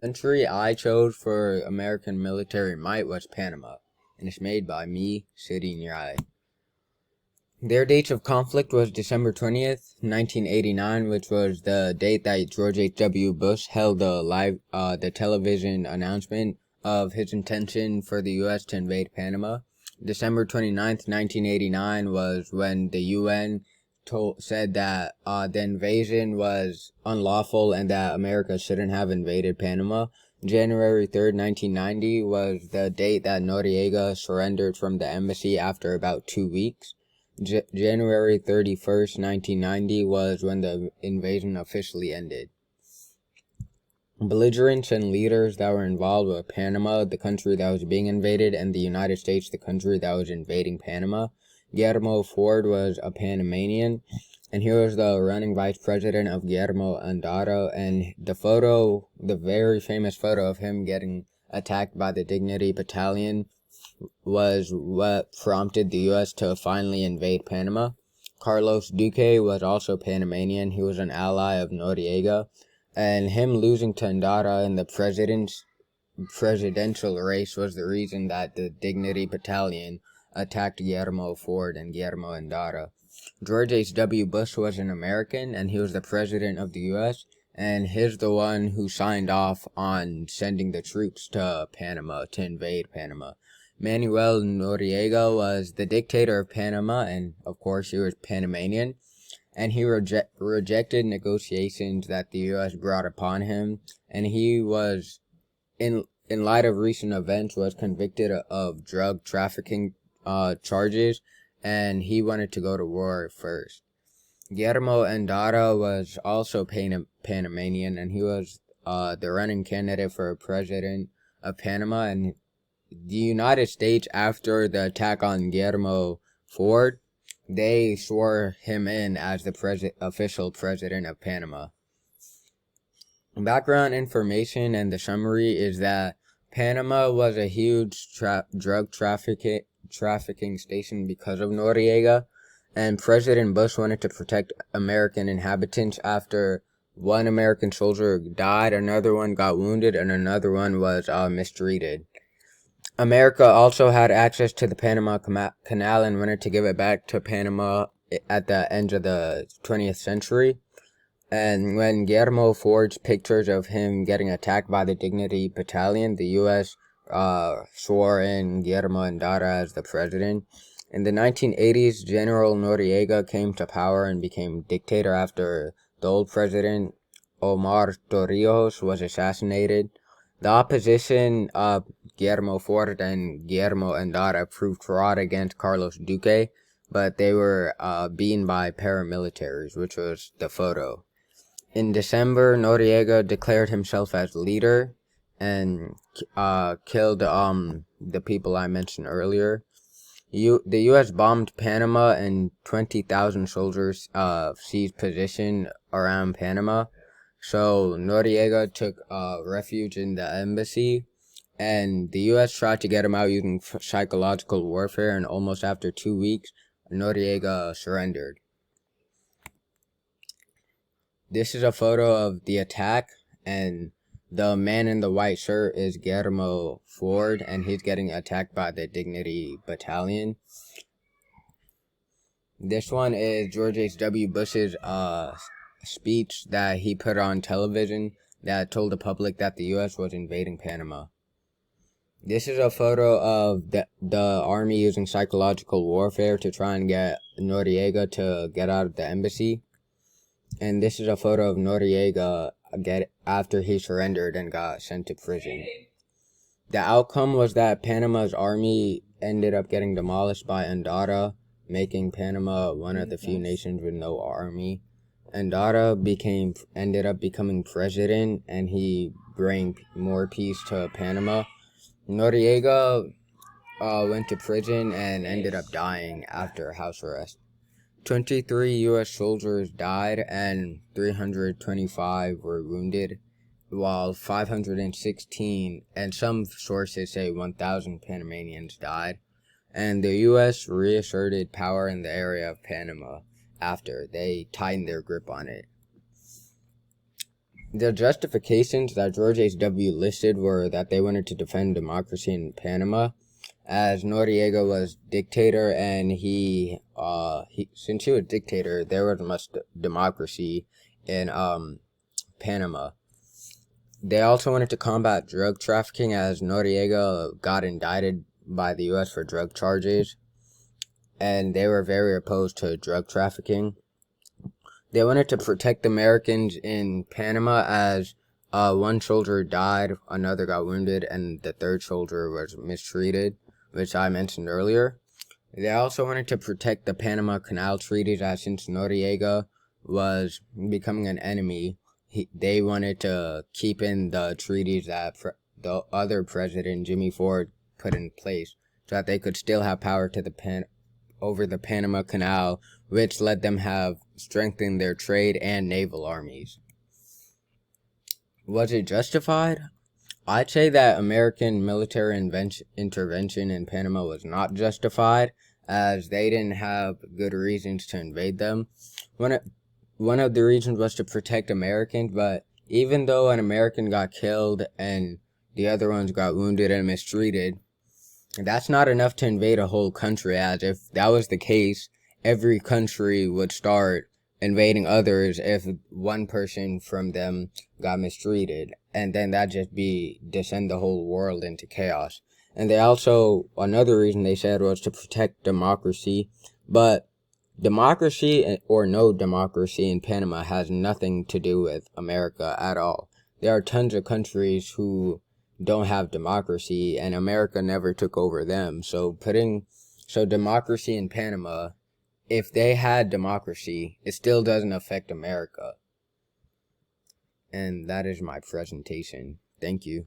Country I chose for American military might was Panama, and it's made by me, Sidi Nrai. Their dates of conflict was December 20th, 1989, which was the date that George H.W. Bush held the television announcement of his intention for the U.S. to invade Panama. December 29th, 1989 was when the UN said that the invasion was unlawful and that America shouldn't have invaded Panama. January 3rd, 1990 was the date that Noriega surrendered from the embassy after about 2 weeks. January 31st, 1990 was when the invasion officially ended. Belligerents and leaders that were involved were Panama, the country that was being invaded, and the United States, the country that was invading Panama. Guillermo Ford was a Panamanian, and he was the running vice president of Guillermo Andara, and the very famous photo of him getting attacked by the Dignity Battalion was what prompted the U.S. to finally invade Panama. Carlos Duque was also Panamanian. He was an ally of Noriega, and him losing to Andara in the presidential race was the reason that the Dignity Battalion attacked Guillermo Ford and Guillermo Andara. George H.W. Bush was an American, and he was the president of the U.S., and he's the one who signed off on sending the troops to Panama to invade Panama. Manuel Noriega was the dictator of Panama, and of course he was Panamanian, and he rejected negotiations that the U.S. brought upon him, and he was, in light of recent events, was convicted of drug trafficking charges, and he wanted to go to war first. Guillermo Andara was also Panamanian, and he was the running candidate for president of Panama, and the United States, after the attack on Guillermo Ford, they swore him in as the official president of Panama. Background information and the summary is that Panama was a huge drug trafficking station because of Noriega, and President Bush wanted to protect American inhabitants after one American soldier died, another one got wounded, and another one was mistreated. America also had access to the Panama Canal and wanted to give it back to Panama at the end of the 20th century. And when Guillermo forged pictures of him getting attacked by the Dignity Battalion, the U.S. Swore in Guillermo Andara as the president. In the 1980s, General Noriega came to power and became dictator after the old president, Omar Torrijos, was assassinated. The opposition, Guillermo Ford and Guillermo Andara, proved fraud against Carlos Duque, but they were beaten by paramilitaries, which was the photo. In December, Noriega declared himself as leader and killed the people I mentioned earlier. The U.S. bombed Panama, and 20,000 soldiers seized position around Panama. So Noriega took refuge in the embassy, and the U.S. tried to get him out using psychological warfare, and almost after 2 weeks, Noriega surrendered. This is a photo of the attack, and the man in the white shirt is Guillermo Ford, and he's getting attacked by the Dignity Battalion. This one is George H.W. Bush's speech that he put on television that told the public that the U.S. was invading Panama. This is a photo of the army using psychological warfare to try and get Noriega to get out of the embassy. And this is a photo of Noriega after he surrendered and got sent to prison. The outcome was that Panama's army ended up getting demolished by Andara, making Panama one of the few nations with no army. Andara ended up becoming president, and he brought more peace to Panama. Noriega went to prison and ended up dying after house arrest. 23 U.S. soldiers died and 325 were wounded, while 516, and some sources say 1,000 Panamanians died. And the U.S. reasserted power in the area of Panama after they tightened their grip on it. The justifications that George H.W. listed were that they wanted to defend democracy in Panama, as Noriega was dictator, and since he was dictator, there wasn't much democracy in Panama. They also wanted to combat drug trafficking, as Noriega got indicted by the U.S. for drug charges, and they were very opposed to drug trafficking. They wanted to protect Americans in Panama, as one soldier died, another got wounded, and the third soldier was mistreated, which I mentioned earlier. They also wanted to protect the Panama Canal treaties, as since Noriega was becoming an enemy, they wanted to keep in the treaties that the other president, Jimmy Ford, put in place, so that they could still have power to over the Panama Canal, which let them have strengthened their trade and naval armies. Was it justified? I'd say that American military intervention in Panama was not justified, as they didn't have good reasons to invade them. One of the reasons was to protect Americans, but even though an American got killed and the other ones got wounded and mistreated, that's not enough to invade a whole country, as if that was the case, every country would start invading others if one person from them got mistreated, and then that'd just descend the whole world into chaos. And another reason they said was to protect democracy, but democracy or no democracy in Panama has nothing to do with America at all. There are tons of countries who don't have democracy, and America never took over them. So democracy in Panama, if they had democracy, it still doesn't affect America. And that is my presentation. Thank you.